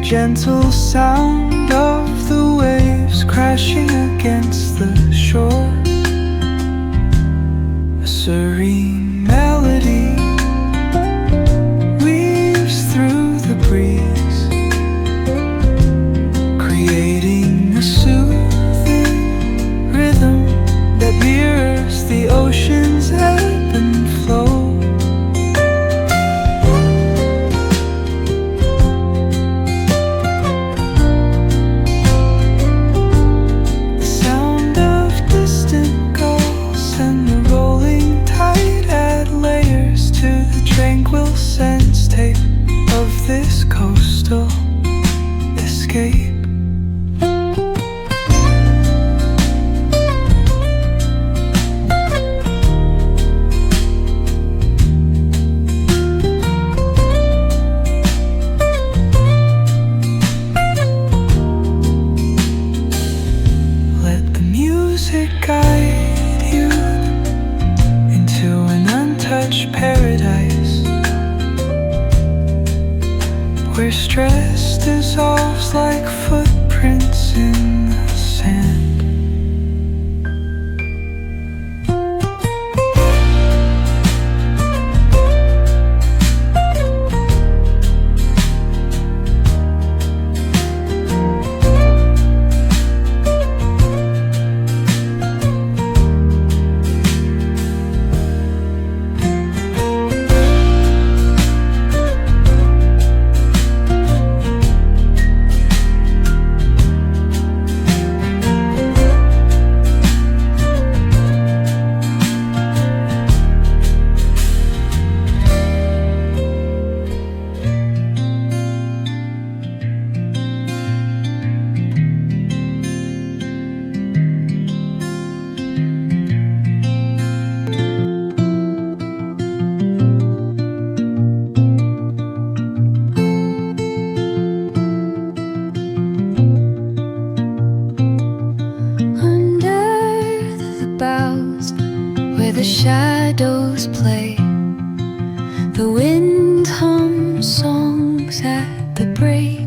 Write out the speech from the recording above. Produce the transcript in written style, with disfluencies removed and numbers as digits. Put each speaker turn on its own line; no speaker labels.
gentle sound of the waves crashing against the shore. A serene melody weaves through the breeze, creating a soothing rhythm that mirrors the ocean's ebb and flow. Tranquil sense tape of this coastal escape. Let the music guide you into an untouched paradise, where stress dissolves like footprints in the sand. Where the shadows play, the wind hums songs at the break.